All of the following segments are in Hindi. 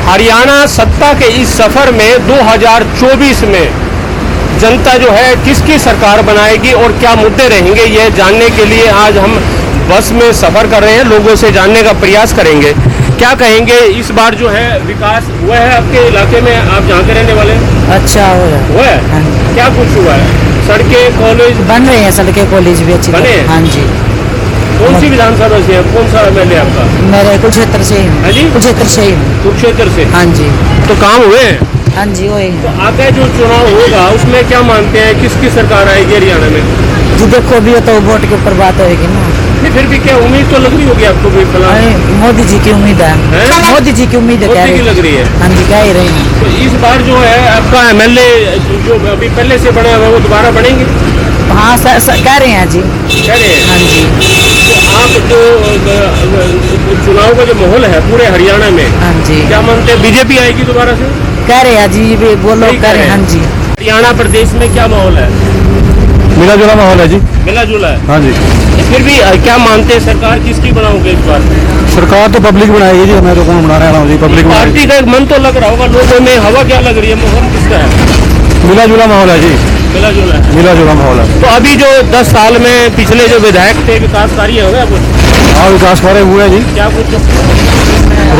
हरियाणा सत्ता के इस सफर में 2024 में जनता जो है किसकी सरकार बनाएगी और क्या मुद्दे रहेंगे, यह जानने के लिए आज हम बस में सफर कर रहे हैं। लोगों से जानने का प्रयास करेंगे क्या कहेंगे इस बार जो है विकास हुआ है आपके इलाके में, आप जहाँ के रहने वाले हैं? अच्छा हुआ है। हाँ। क्या कुछ हुआ है? सड़कें, कॉलेज बन रहे हैं, सड़कें कॉलेज भी अच्छी बने हैं? हाँ जी। कौन सी विधानसभा से है, कौन सा एमएलए आपका? मेरे कुरुक्षेत्र से हाँ जी? कुरुक्षेत्र से ही। कुरुक्षेत्र से। हाँ जी। तो काम हुए हैं? हाँ जी वही। तो आगे जो चुनाव होगा उसमें क्या मानते हैं, किसकी सरकार आएगी हरियाणा में? जी देखो भी तो वोट के ऊपर बात होगी ना। नहीं फिर भी क्या उम्मीद तो लग रही होगी आपको भी फिलहाल? मोदी जी की उम्मीद है, मोदी जी की उम्मीद है। मोदी की लग रही है? हाँ जी कह ही रही है। तो इस बार जो है आपका एमएलए जो अभी पहले से बने हुए वो दोबारा बनेंगे? हाँ कह रहे हैं जी। कह रहे हैं? हाँ जी। तो आप जो चुनाव का जो माहौल है पूरे हरियाणा में, हाँ जी क्या मानते हैं बीजेपी आएगी दोबारा से? कह रहे हैं जी, वो लोग कह रहे हैं। हाँ जी। हरियाणा प्रदेश में क्या माहौल है? मिला जुला माहौल है जी। मिला जुला है? हाँ जी। फिर भी क्या मानते हैं सरकार किसकी बनाओगे इस बार? सरकार तो पब्लिक बनाएगी जी, मैं तो कौन बना रहा हूँ जी, पब्लिक पार्टी का एक मन तो लग रहा होगा लोगों में, हवा क्या लग रही है, माहौल किसका है? मिला जुला माहौल है जी। मिला जुला है? मिला जुला माहौल है। तो अभी जो 10 साल में पिछले जो विधायक थे विकास कार्य हो गया कुछ? हाँ विकास कार्य हुए हैं जी। क्या कुछ?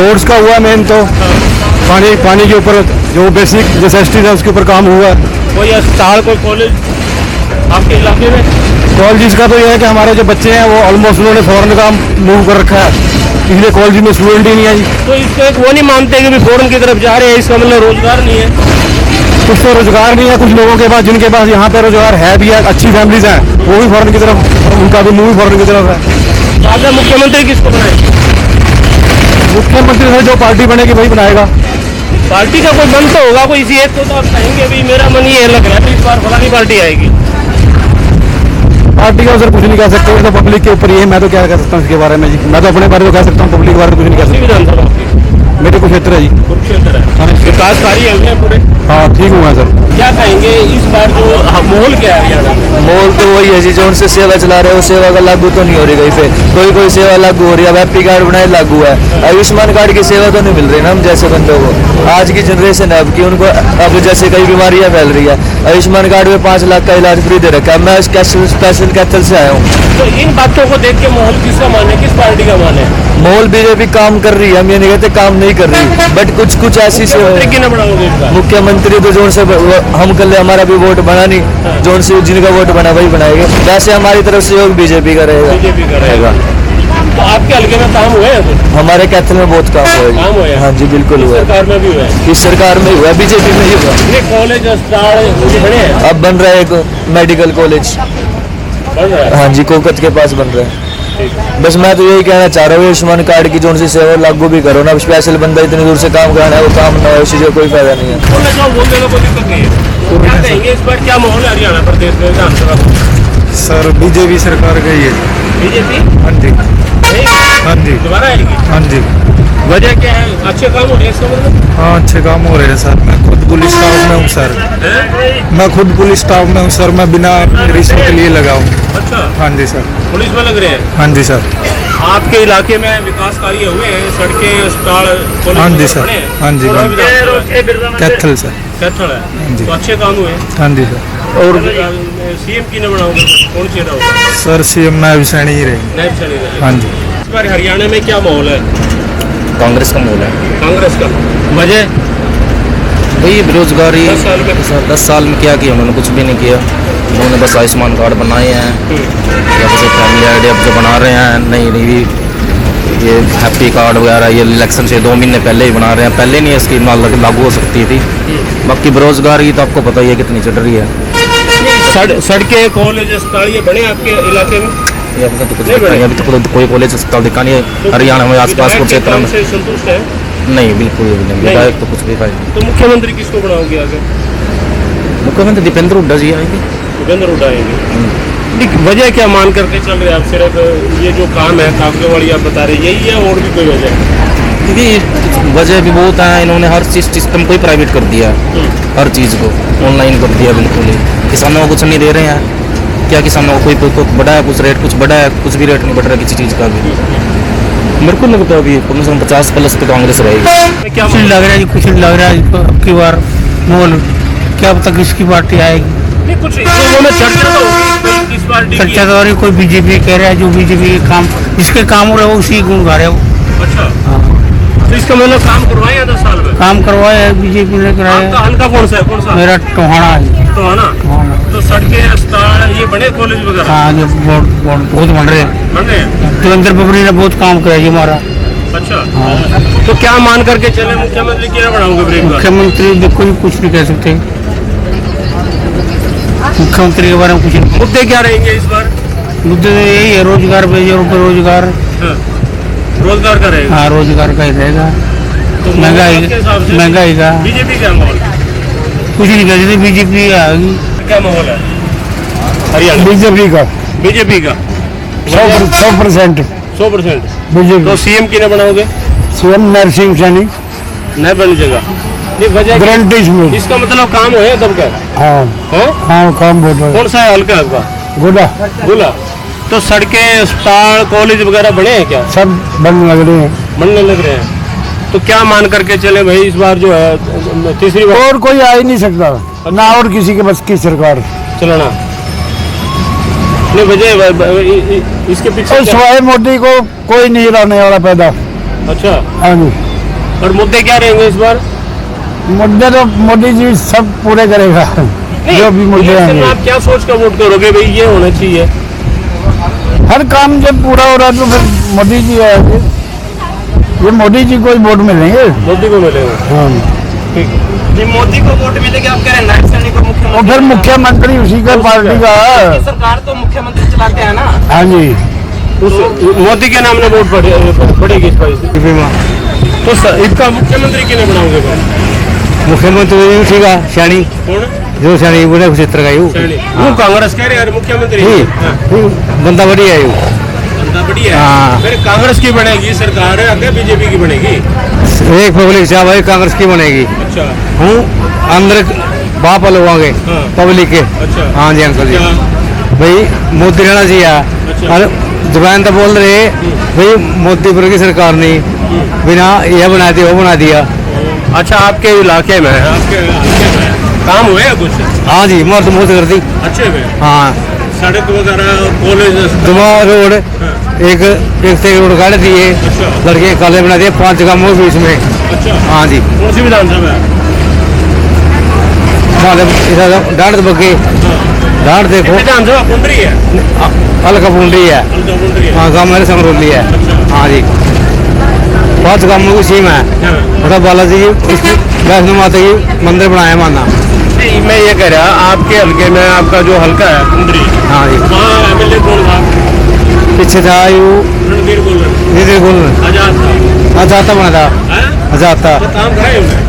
रोड्स का हुआ मेन तो, पानी के ऊपर जो बेसिक नेसेसिटीज है उसके ऊपर काम हुआ है। कोई अस्पताल, कोई कॉलेज आपके इलाके में? कॉलेज का तो यह है कि हमारे जो बच्चे हैं वो ऑलमोस्ट उन्होंने फॉरेन का मूव कर रखा है, इसलिए कॉलेज में स्टूडेंट ही नहीं है जी। तो इसको एक वो नहीं मानते कि भी फॉरेन की तरफ जा रहे हैं, इसका मतलब रोजगार नहीं है? कुछ तो रोजगार नहीं है, कुछ लोगों के पास जिनके पास यहाँ पे रोजगार है भी है, अच्छी फैमिलीज हैं, वो भी फॉरेन की तरफ, उनका भी मूव फॉरेन की तरफ है। तो आपका मुख्यमंत्री किसको बनाए? मुख्यमंत्री से जो पार्टी बनेगी वही बनाएगा। पार्टी का कोई मन तो होगा, कोई इसी एक को तो आप कहेंगे भी मेरा मन ये लग रहा है इस बार फलानी पार्टी आएगी। पार्टी का सर कुछ नहीं कह सकते, तो पब्लिक के ऊपर ही है, मैं तो क्या कह सकता हूँ इसके बारे में जी। मैं तो अपने बारे में कह सकता हूँ, पब्लिक के बारे में कुछ नहीं कह सकता। विधानसभा मेरे कुरुक्षेत्र है जी। कुरुक्षेत्र है? विकास कार्य हुए हैं पूरे? हाँ ठीक हुआ है सर। क्या कहेंगे इस बार जो माहौल क्या है हरियाणा में? माहौल तो वही है जी, जो उनसे सेवा चला रहे हो, सेवा का लागू तो नहीं हो रही कहीं पे, कोई सेवा लागू हो रही है। अब हैप्पी कार्ड बनाए लागू है, आयुष्मान कार्ड की सेवा तो नहीं मिल रही ना हम जैसे बंदों को। आज की जनरेशन है अब की, उनको अब जैसे कई बीमारियां फैल रही है, आयुष्मान कार्ड में 5 लाख का इलाज फ्री दे रखा है। मैं स्पेशल कैथल से आया हूँ। तो इन बातों को देख के माहौल किसका माने, किस पार्टी का माने? माहौल बीजेपी काम कर रही है, हम ये नहीं कहते काम नहीं कर रही, बट कुछ ऐसी मुख्यमंत्री किन्हें बनाओगे इस बार? मुख्यमंत्री तो जोन से हम कल हमारा भी वोट बना नहीं, जोन से जिनका वोट बना वही बनाएंगे। वैसे हमारी तरफ से योग बीजेपी का रहेगा। बीजेपी का रहेगा। तो आपके हल्के में काम हुए हैं? हमारे कैथल में बहुत काम हुआ है। हाँ जी बिल्कुल हुआ है। सरकार में भी हुआ है? इस सरकार में हुआ, बीजेपी में ही हुआ। ये कॉलेज अस्पताल मुझे बने हैं? अब बन रहा है एक मेडिकल कॉलेज, बन रहा है? हाँ जी कोकत के पास बन रहा है। बस मैं तो यही कहना चाह रहा हूँ, आयुष्मान कार्ड की जो उनसे सेवा लागू भी करो ना। स्पेशल बंदा इतनी दूर से काम कराना है, वो काम ना हो, इसी से कोई फायदा नहीं है। बोल देना कोई दिक्कत नहीं है। क्या कहेंगे इस बार क्या माहौल है हरियाणा प्रदेश में विधानसभा? सर बीजेपी सरकार गई है। बीजेपी? हाँ जी। हाँ जी। दोबारा आएगी? हाँ जी। वजह क्या है? अच्छे काम हो रहे हैं इसका मतलब? हाँ अच्छे काम हो रहे हैं सर। मैं खुद पुलिस स्टाफ में हूँ सर। मैं खुद पुलिस स्टाफ में हूँ सर। मैं बिना रिश्वत के लिए लगा हूँ। अच्छा। हाँ जी सर। पुलिस में लग रहे हैं? हाँ जी सर। आपके इलाके में विकास कार्य हुए हैं, सड़कें, अस्पताल, कॉलेज? हाँ जी सर। हाँ जी। कैथल सर। कैथल है? हाँ जी। तो अच्छे काम हुए हैं? हाँ जी सर। और सीएम किन्हें बनाओगे, कौन सी रहोगे? सर सीएम नायब सैनी ही रहेंगे। नायब सैनी रहेंगे। हाँ जी। इस बार हरियाणा में क्या माहौल है? कांग्रेस का माहौल है। कांग्रेस का? वजह? वही बेरोजगारी। 10 साल में? 10 साल में क्या किया उन्होंने? कुछ भी नहीं किया। उन्होंने बस आयुष्मान कार्ड बनाए हैं, या फिर फैमिली आइडिया जो बना रहे हैं, नहीं ये हैप्पी कार्ड वगैरह ये इलेक्शन से 2 महीने पहले ही बना रहे हैं। पहले नहीं ये स्कीम लागू हो सकती थी। बाकी बेरोजगारी तो आपको पता ही है कितनी चल रही है। सड़कें, कॉलेज, अस्पताल ये बने आपके इलाके में? अभी तो कुछ दिखा नहीं, अभी तो कोई कॉलेज अस्पताल दिखा नहीं है हरियाणा में आसपास कुछ क्षेत्र में। संतुष्ट है? नहीं बिल्कुल भी नहीं, विधायक तो कुछ भी पाए। तो मुख्यमंत्री किसको बनाओगे आगे? मुख्यमंत्री दीपेंद्र हुड्डा जी आएंगे। दीपेंद्र हुड्डा आएंगे। वजह क्या मान करके चल रहे हैं आप? सिर्फ ये जो काम है कागजों वाली आप बता रहे यही है, और भी कोई वजह है? क्योंकि वजह भी बहुत है, इन्होंने हर चीज सिस्टम को ही प्राइवेट कर दिया, हर चीज़ को ऑनलाइन कर दिया बिल्कुल ही। किसानों को कुछ नहीं दे रहे हैं, क्या किसानों को कोई बढ़ा है कुछ रेट, कुछ बढ़ा है, कुछ भी रेट नहीं बढ़ रहा किसी चीज़ का भी। मेरे को लगता है अभी कम से कम 50+ तो कांग्रेस रहेगी। क्या कुछ नहीं लग रहा है जी, कुछ नहीं लग रहा है अब की बार मोल क्या अब तक किसकी पार्टी आएगी। नहीं, कुछ लोगों में चर्चा तो होगी किस पार्टी की चर्चा तो हो रही, कोई बीजेपी कह रहा है, जो बीजेपी के काम जिसके काम हो रहे वो उसी गुण गा रहे हो। अच्छा, तो इसका मतलब काम करवाए हैं 10 साल में? काम करवाया है बीजेपी ने आपका कराया। हल्का कौन सा है? कौन सा? मेरा टोहाना है। तो है ना। टोहाना। तो सड़कें, अस्पताल ये बने, कॉलेज वगैरह हाँ ये बहुत बन रहे हैं। बन रहे हैं। देवेंद्र बबरी ने बहुत काम किया जी हमारा। अच्छा, तो क्या मान करके चले, मुख्यमंत्री क्या बनाओगे ब्रेक का? मुख्यमंत्री देखो जी कुछ नहीं कह सकते, मुख्यमंत्री के बारे में कुछ नहीं। मुद्दे क्या रहेंगे इस बार? मुद्दे तो यही है, रोजगार बेरोजगार। हाँ, रोजगार का रहेगा। हाँ रोजगार का ही रहेगा। तो महंगाई का बीजेपी का माहौल कुछ नहीं कह सकते, बीजेपी आएगी। क्या माहौल है हरियाणा? बीजेपी का बीजेपी का 100% 100%। बीजेपी। तो सीएम किने बनाओगे? सीएम नरसिंह सैनी नहीं बन जगह, ये वजह क्या? गारंटी इसमें। इसका मतलब काम हो तब क्या हाँ है? हाँ काम बहुत कौन सा है हल्का आपका? गोला बोला। तो सड़कें, अस्पताल, कॉलेज वगैरह बने हैं क्या? सब बनने लग रहे हैं। बनने लग रहे हैं। तो क्या मान करके चले भाई इस बार जो है तीसरी बार और कोई आ ही नहीं सकता ना, और किसी के बस की सरकार। चलाना? नहीं, वजह इसके पीछे और क्या? सिवाय मोदी को कोई नहीं लाने वाला पैदा। अच्छा, हाँ जी, और मुद्दे क्या रहेंगे इस बार? मुद्दे तो मोदी जी सब पूरे करेगा, जो भी मुद्दे इलेक्शन में आएंगे। आप क्या सोच कर वोट करोगे भाई ये होना चाहिए? हर काम जब पूरा हो रहा है तो फिर मोदी जी आएंगे, ये मोदी जी को ही वोट मिलेंगे। मोदी को मिलेगा। हाँ, ठीक है। ये मोदी को वोट मिलेगा, आप कह रहे हैं नायब सैनी को और मुख्यमंत्री? फिर मुख्यमंत्री उसी का पार्टी का है। सरकार तो मुख्यमंत्री चलाते हैं ना। हाँ जी, उस मोदी के नाम ने वोट पड़ेगी इस बार। तो इसका मुख्यमंत्री किने बनाओगे भाई? मुख्यमंत्री ठीक है सैनी, कौन? जो सैनी बोले क्षेत्र का सैनी। वो कांग्रेस कह रहे हैं मुख्यमंत्री। हाँ, बंदा बढ़िया है बंदा बढ़िया हाँ। है। फिर कांग्रेस की बनेगी सरकार, आगे बीजेपी की बनेगी। एक पब्लिक चाह भाई कांग्रेस की बनेगी। अच्छा, हूँ अंदर बाप लोग आगे हाँ। पब्लिक के। अच्छा। हाँ जी अंकल जी, क्या? भाई मोदी रहना चाहिए। अच्छा। और जुबान तो बोल रहे भाई मोदी पर की सरकार नहीं, बिना यह बना दिया वो बना दिया। अच्छा, आपके इलाके में काम हुए कुछ? हाँ जी, मर्द मोद कर दी। अच्छे में हाँ, सड़क वगैरह, कॉलेज, दुमा रोड एक से एक रोड काट दिए, अच्छा। लड़के काले बना दिए 5 जगह मोड़ बीच में। अच्छा, हाँ जी, कौन सी विधानसभा है? डांट बगे डांट देखो विधानसभा कुंडरी है, हल्का पूंडी है। कुंडरी है। हाँ गाँव मेरे संगरोली है। हाँ जी, 5 गाँवों की सीम है। हाँ। मतलब बालाजी की इसकी वैष्णो माता की मंदिर बनाया माना। नहीं, मैं ये कह रहा आपके हल्के में आपका जो हल्का है कुंडरी, हाँ जी, वहाँ एमएलए कौन था? पीछे था यू रणधीर गुलर, निधि गुल आजाद था। अजाता बना था। हैं? अजाता तो काम कराए उन्हें?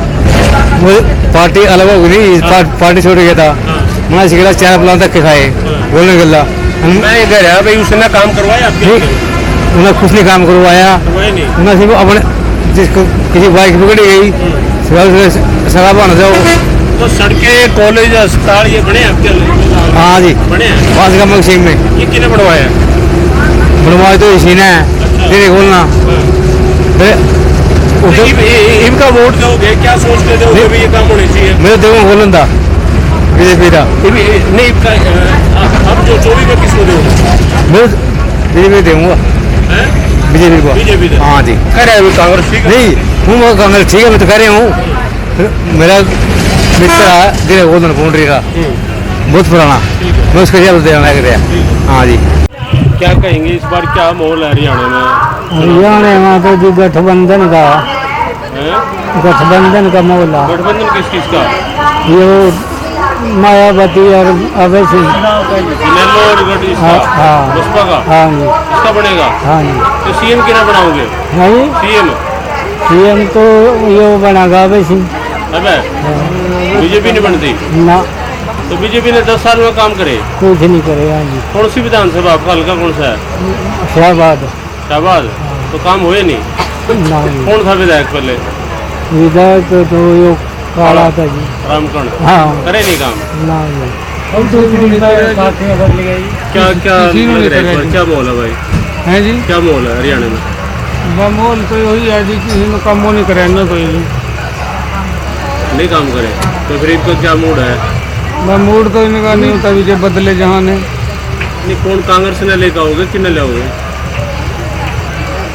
वो पार्टी अलग हो गई, पार्टी छोड़ गया था। हाँ। मैं सिखला 4 प्लान तक के खाए बोलने गला। मैं ये कह रहा भाई उसने काम करवाया आपके हल्के में? उन्हें कुछ नहीं काम करवाया। करवाया नहीं। उन्हें सिर्फ अपने जिसको किसी बाइक पकड़ी गई शराब बना जाओ। तो सड़कें, कॉलेज, अस्पताल ये बने आपके हल्के में? हाँ जी, बने हैं। 5 गाँव सीम में ये किने बनवाया? बनवाए तो इसी ने तेरे बोलना। तो इनका वोट दोगे, क्या सोच के दोगे भी ये काम होने चाहिए? मेरे देखो बोलन था बीजेपी का। नहीं, अब जो 24 में किसको दोगे? मैं बीजेपी दूंगा, बीजेपी को। बीजेपी दे। हाँ जी, कह रहे हैं कांग्रेस ठीक है? नहीं हूँ मैं कांग्रेस ठीक है, मैं तो कह रही हूँ। मेरा मित्र है दिले गोदन पूंडरी का, बहुत पुराना, मैं उसका जब देना लग रहा। हाँ जी, क्या कहेंगे इस बार क्या माहौल है हरियाणा में? हरियाणा में तो जी गठबंधन का माहौल है। गठबंधन किस किस का? ये मायावती और अभय सिंह। नेल्लोर गढ़ इसका, हाँ। बसपा का, हाँ जी, इसका बनेगा। हाँ जी, तो सीएम किना बनाओगे? नहीं सीएम सीएम तो ये बनेगा अभय सिंह। अब बीजेपी नहीं बनती? ना, तो बीजेपी ने 10 साल में काम करे? कुछ नहीं करेगा जी। कौन सी विधानसभा आपका हल्का कौन सा है? शाहबाद शाहबाद। तो काम हुए नहीं? ना जी, कौन था विधायक पहले? विधायक तो यो काला था जी। रामकर्ण हाँ, करे नहीं काम? ना जी। क्या क्या लग रहा है इस बार? क्या माहौल है भाई? है जी, क्या माहौल है हरियाणा में? मामूल तो वही है जी, किसी ने काम नहीं करे ना कोई भी। नहीं काम करे तो फिर इनका क्या मूड है? मूड तो इनका नहीं होता भी जब बदले जहाँ ने। नहीं कौन कांग्रेस ने लेकर आओगे कि न लाओगे?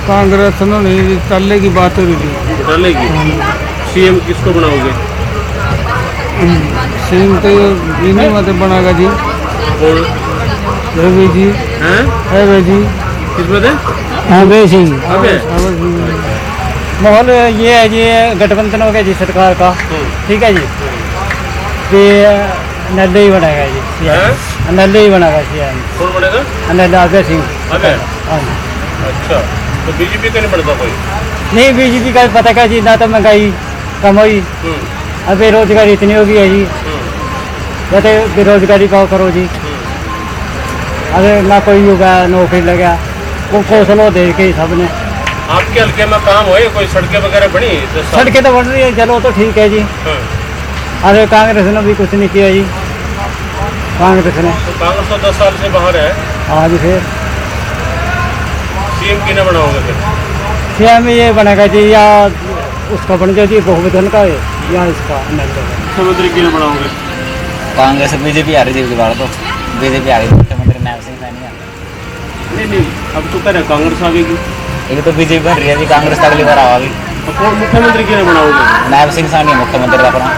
कांग्रेस ने नहीं, चलने की बात हो रही थी। घोटाले की सीएम किसको बनाओगे? सीएम तो इन्हीं मत बनाएगा जी। कौन रवि जी है? है जी। किस बात है? अभय सिंह। अबे माहौल ये है जी, गठबंधन हो गया जी सरकार का, ठीक है जी। नड्डा ही बनेगा जी, हैं? नड्डा ही बनेगा सीएम। कौन बनेगा? नड्डा, अभय सिंह। अबे हाँ जी। अच्छा तो बीजेपी का नहीं बढ़ता कोई? नहीं, बीजेपी का पता क्या जी, ना तो महंगाई कम हुई, अब बेरोजगारी इतनी हो गई है जी। कहते बेरोजगारी का करो जी, अरे ना कोई होगा नौकरी लगा, वो कौशल हो दे के सबने। आपके हल्के में काम हुए कोई सड़कें वगैरह बनी? सड़कें तो बन रही है, चलो तो ठीक है जी। अरे कांग्रेस ने भी कुछ नहीं किया जी, कांग्रेस ने। तो कांग्रेस तो 10 साल से बाहर है। आज फिर सीएम किन्हें बनाओगे फिर? सीएम ये बनेगा जी, या उसका बन जाए जी बहुविधन का है, या इसका मुख्यमंत्री किन्हें बनाओगे? कांग्रेस बीजेपी आ रही थी बार, तो बीजेपी आ गई, मुख्यमंत्री नायब सिंह सैनी। नहीं अब तो कह रहे कांग्रेस आवेगी। ये तो बीजेपी बन रही है, कांग्रेस तो अगली बार आएगी। तो कौन मुख्यमंत्री किन्हें बनाओगे? नायब सिंह सैनी मुख्यमंत्री अपना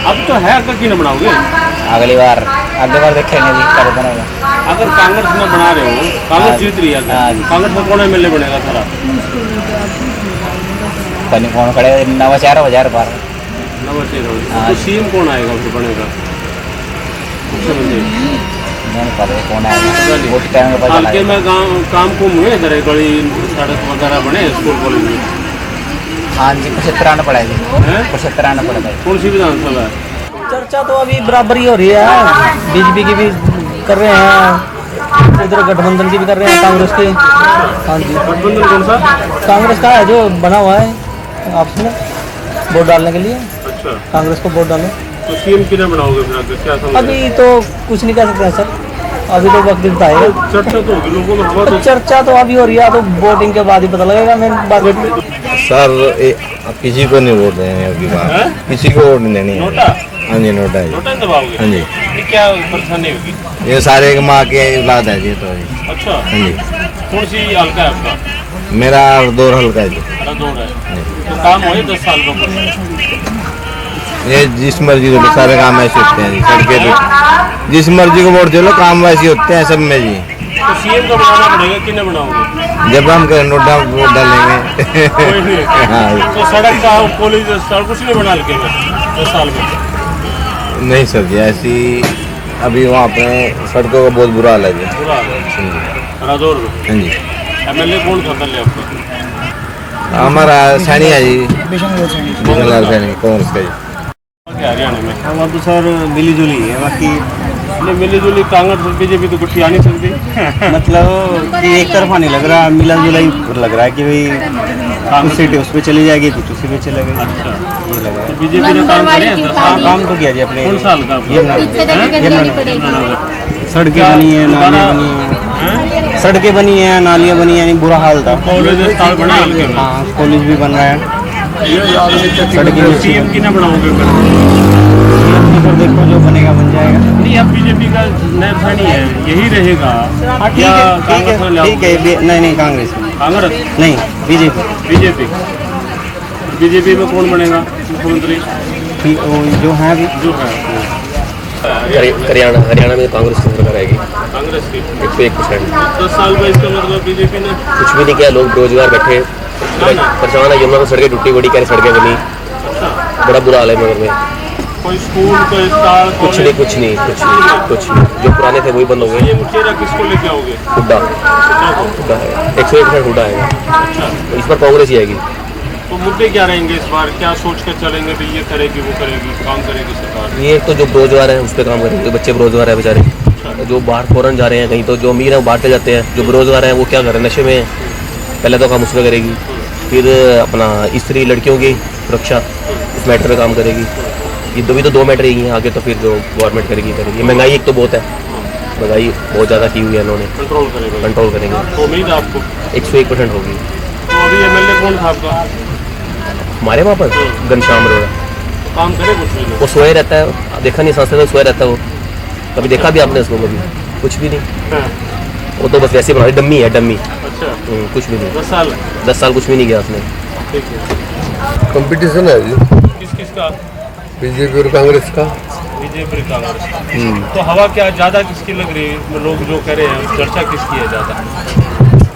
अब तो है, अगर किन्हें बनाओगे? अगली बार देखेंगे जी कब बनेगा। अगर कांग्रेस में बना रहे हो, कांग्रेस जीत रही है, हाँ जी। कांग्रेस में कौन एमएलए बनेगा सारा? कहीं कौन खड़े नवाचार हो जाए बार। तो सीएम कौन आएगा फिर बनेगा? मुख्यमंत्री नहीं पता कौन आएगा, वोट टाइम में पता हल्के लगेगा। में काम कुम हुए इधर गली सड़क वगैरह बने, स्कूल कॉलेज में? हाँ जी, 75 आना पड़ेगा जी, हैं? 75 आना पड़ेगा। कौन सी विधानसभा है? चर्चा तो अभी बराबर ही हो रही है, बीजेपी की भी कर रहे हैं, इधर गठबंधन की भी कर रहे हैं, कांग्रेस की। हाँ जी, गठबंधन कौन सा? कांग्रेस का है जो बना हुआ है आपस में वोट डालने के लिए, अच्छा कांग्रेस को वोट डालो। तो सीएम किन्हें बनाओगे फिर आगे, क्या समझ रहे अभी तो कुछ नहीं कह सकते हैं सर, अभी तो वक्त बताएगा। हो? चर्चा तो होगी लोगों में, हवा तो चर्चा तो अभी हो रही है, तो वोटिंग के बाद ही पता लगेगा। मैं बात सर किसी को नहीं वोट देंगे अबकी बार, हैं? किसी को वोट नहीं देनी है। नोटा हाँ जी, नोटा है। नोटा दबाओगे? हाँ जी, ये क्या परेशानी होगी? ये सारे एक माँ के औलाद है जी, तो जी। अच्छा हाँ जी, कौन सी हल्का है आपका? मेरा दौर हल्का है जी। दौड़ है तो काम हो 10 साल का ऊपर। ये जिस मर्जी को सारे काम ऐसे होते हैं जी, सड़कें तो जिस मर्जी को वोट दे लो, काम वैसे होते हैं सब में जी। तो सीएम का बनाना पड़ेगा, किन्हें बनाओगे? जब हम करें नोटा वोट डालेंगे। कोई नहीं। हाँ जी। तो सड़क का कॉलेज सड़क कुछ नहीं बना लगे 10 साल में? नहीं सर जी, ऐसी अभी वहाँ पे सड़कों का बहुत बुरा हाल है जी। पूरा रादौर में। हाँ जी, एमएलए कौन था पहले आपका? हमारा सैनी है जी, बिशनलाल सैनी, कांग्रेस का जी। क्या हरियाणा में? हमारा तो सर मिली जुली है, बाकी नहीं मिली जुली कांग्रेस और बीजेपी तो गुट्ठी आ नहीं सकती। मतलब कि एक तरफा नहीं लग रहा, मिला जुला ही लग रहा है कि भाई कुछ सीटें उस पर चली जाएगी, कुछ उसी पे चले गए। अच्छा ये लगा है। तो बीजेपी ने काम करे हैं 10 साल? काम तो किया जी अपने। कौन साल का? सड़कें बनी है, नालियाँ बनी है, सड़कें बनी है, नालियाँ बनी है, यानी बुरा हाल था। कॉलेज स्थान बना हल्के में। हाँ, कॉलेज भी बन रहा है, सड़कें भी सीएम किन्हें बनाओगे फिर? फिर देखो जो बनेगा बन जाएगा। नहीं अब बीजेपी का नायब सैनी है, यही रहेगा हाँ ठीक या है, ठीक कांग्रेस में है, लाओगे? ठीक है। नहीं कांग्रेस में कांग्रेस नहीं, बीजेपी। बीजेपी बीजेपी में कौन बनेगा मुख्यमंत्री? वो जो है अभी जो है हरियाणा में कांग्रेस की सरकार आएगी कांग्रेस की 101%। 10 साल में इसका मतलब बीजेपी ने कुछ भी नहीं किया, लोग बेरोजगार बैठे परेशान है। यमुना में सड़कें टूटी बड़ी कह रही सड़कें बनी, बड़ा बुरा हाल है मगर में। कोई स्कूल कोई स्टार कुछ नहीं। जो पुराने थे वही बंद हो गए। ये चेहरा किसको लेके आओगे? हुड्डा है, 101% हुड्डा आएगा, तो इस बार कांग्रेस ही आएगी। तो मुद्दे क्या रहेंगे इस बार, क्या सोच कर चलेंगे भी ये करेगी वो करेगी, काम करेगी सरकार? ये तो जो बेरोजगार है उस पर काम करेंगे, बच्चे बेरोजगार है बेचारे, जो बाहर फॉरन जा रहे हैं कहीं, तो जो अमीर है वो बाहर चले जाते हैं, जो बेरोजगार हैं वो क्या कर रहे हैं, नशे में हैं। पहले तो काम उसमें करेगी, फिर अपना स्त्री लड़कियों की सुरक्षा इस मैटर में काम करेगी। ये भी तो 2 मैटर ही हैं, आगे तो फिर जो गवर्नमेंट करेगी। महंगाई एक तो बहुत है, महंगाई बहुत ज़्यादा की हुई है इन्होंने, कंट्रोल करेंगे। कंट्रोल करेंगे। तो उम्मीद है आपको 101% होगी। तो अभी एमएलए कौन था आपका? हमारे वहाँ पर घनश्याम अरोड़ा, काम करे कुछ भी नहीं? वो सोए रहता है, देखा नहीं संसद में सोए रहता है वो, कभी देखा भी आपने उसको? कभी कुछ भी नहीं, हाँ, वो तो बस वैसे बना डम्मी है, डम्मी। अच्छा, कुछ भी नहीं, 10 साल कुछ भी नहीं किया उसने। ठीक है। कंपटीशन है जी, किस किस का? बीजेपी और कांग्रेस का। बीजेपी कांग्रेस। तो हवा क्या ज़्यादा किसकी लग रही है? लोग जो कह रहे हैं चर्चा किसकी है ज़्यादा?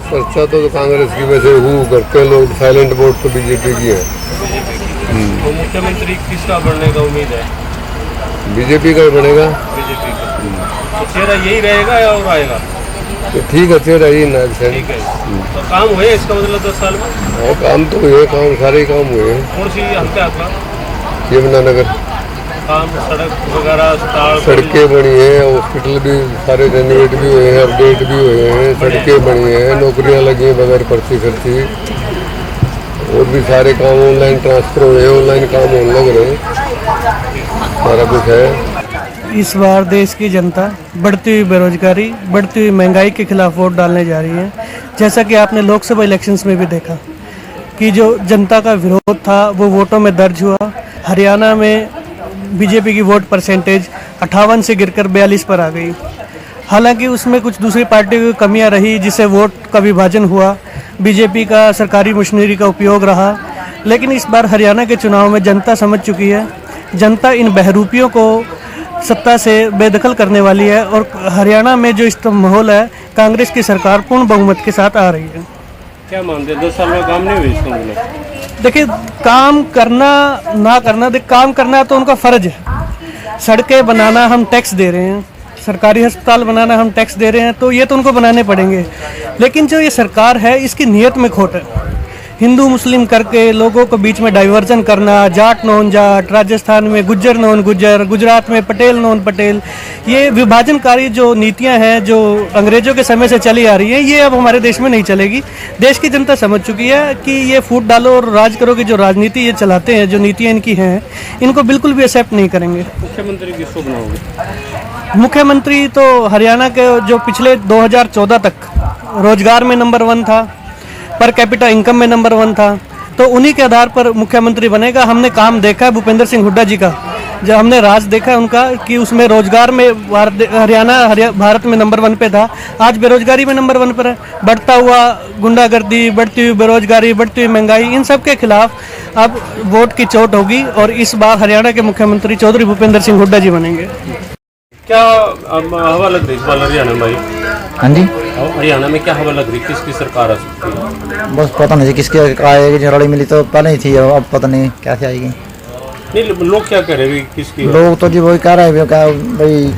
चर्चा तो कांग्रेस की वजह हु करते हैं लोग, साइलेंट वोट तो बीजेपी की है। तो मुख्यमंत्री किसका बनने का उम्मीद है? बीजेपी का ही बनेगा। बीजेपी का। तो चेहरा यही रहेगा या और आएगा? तो ठीक है, चेहरा ही ना ठीक है। तो काम हुए इसका मतलब 10 साल में? काम तो हुए, काम सारे काम हुए। कौन सी हल्के आपका यमुनानगर काम? सड़क वगैरह, सड़कें बनी हैं, हॉस्पिटल भी सारे रेनोवेट भी हुए हैं, अपडेट भी हुए हैं, सड़कें बनी हैं, नौकरियां लगी हैं बगैर पर्ची खर्ची, और भी सारे काम ऑनलाइन ट्रांसफर हुए, ऑनलाइन काम होने लग रहे हैं, सारा कुछ है। इस बार देश की जनता बढ़ती हुई बेरोजगारी, बढ़ती हुई महंगाई के खिलाफ वोट डालने जा रही है। जैसा कि आपने लोकसभा इलेक्शंस में भी देखा कि जो जनता का विरोध था वो वोटों में दर्ज हुआ। हरियाणा में बीजेपी की वोट परसेंटेज 58 से गिरकर 42 पर आ गई। हालांकि उसमें कुछ दूसरी पार्टियों की कमियां रही, जिससे वोट का विभाजन हुआ, बीजेपी का सरकारी मशीनरी का उपयोग रहा। लेकिन इस बार हरियाणा के चुनाव में जनता समझ चुकी है, जनता इन बहरूपियों को सत्ता से बेदखल करने वाली है और हरियाणा में जो इस माहौल है, कांग्रेस की सरकार पूर्ण बहुमत के साथ आ रही है। क्या मानते हैं 10 साल में काम नहीं हुई इसका मतलब? देखिए, काम करना ना करना, काम करना तो उनका फर्ज है। सड़कें बनाना हम टैक्स दे रहे हैं, सरकारी अस्पताल बनाना हम टैक्स दे रहे हैं, तो ये तो उनको बनाने पड़ेंगे। लेकिन जो ये सरकार है इसकी नीयत में खोट है। हिंदू मुस्लिम करके लोगों को बीच में डाइवर्जन करना, जाट नॉन जाट, राजस्थान में गुज्जर नॉन गुज्जर, गुजरात में पटेल नॉन पटेल, ये विभाजनकारी जो नीतियां हैं जो अंग्रेजों के समय से चली आ रही है, ये अब हमारे देश में नहीं चलेगी। देश की जनता समझ चुकी है कि ये फूट डालो और राज करो की जो राजनीति ये चलाते हैं, जो नीतियाँ इनकी हैं, इनको बिल्कुल भी एक्सेप्ट नहीं करेंगे। मुख्यमंत्री किसको बनाओगे? मुख्यमंत्री तो हरियाणा के जो पिछले 2014 तक रोजगार में नंबर 1 था, पर कैपिटा इनकम में नंबर 1 था, तो उन्हीं के आधार पर मुख्यमंत्री बनेगा। हमने काम देखा है भूपेंद्र सिंह हुड्डा जी का, जब हमने राज देखा है उनका कि उसमें रोजगार में हरियाणा भारत में नंबर 1 पे था, आज बेरोजगारी में नंबर 1 पर है। बढ़ता हुआ गुंडागर्दी, बढ़ती हुई बेरोजगारी, बढ़ती हुई महंगाई, इन सब के खिलाफ अब वोट की चोट होगी और इस बार हरियाणा के मुख्यमंत्री चौधरी भूपेंद्र सिंह हुड्डा जी बनेंगे। क्या हवा लग रही है इस बार हरियाणा में भाई? हाँ जी, हरियाणा में क्या हवा लग रही है? किसकी सरकार आ सकती है? बस पता नहीं किसकी आएगी। जनरली मिली तो पहले ही थी, अब पता नहीं कैसे आएगी। नहीं, लोग क्या कह रहे हैं किसकी? लोग तो जी वही कह रहे हैं क्या भाई,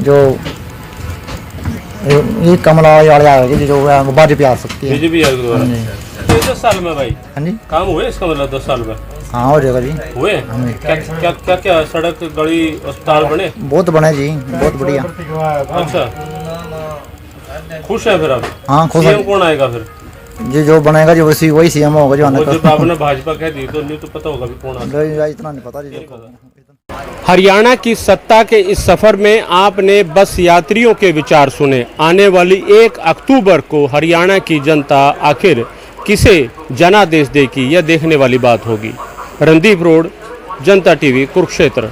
जो ये कमला आएगी जो बीजेपी आ सकती है। बीजेपी 10 साल में भाई? हाँ जी, काम हुए इसका मतलब 10 साल में? हाँ हो जाएगा जी। हुए? क्या सड़क, गली, अस्पताल बने? बहुत बने जी, बहुत बढ़िया। अच्छा, खुश है फिर आप? हाँ खुश सीएम कौन आएगा फिर? जी जो बनेगा जी वही सीएम होगा जो आने जब आपने भाजपा कह दी तो नहीं तो पता होगा भी कौन आएगा? इतना नहीं पता जी। हरियाणा की सत्ता के इस सफर में आपने बस यात्रियों के विचार सुने। आने वाली 1 अक्टूबर को हरियाणा की जनता आखिर किसे जनादेश देगी, यह देखने वाली बात होगी। रणदीप रोड, जनता टीवी, कुरुक्षेत्र।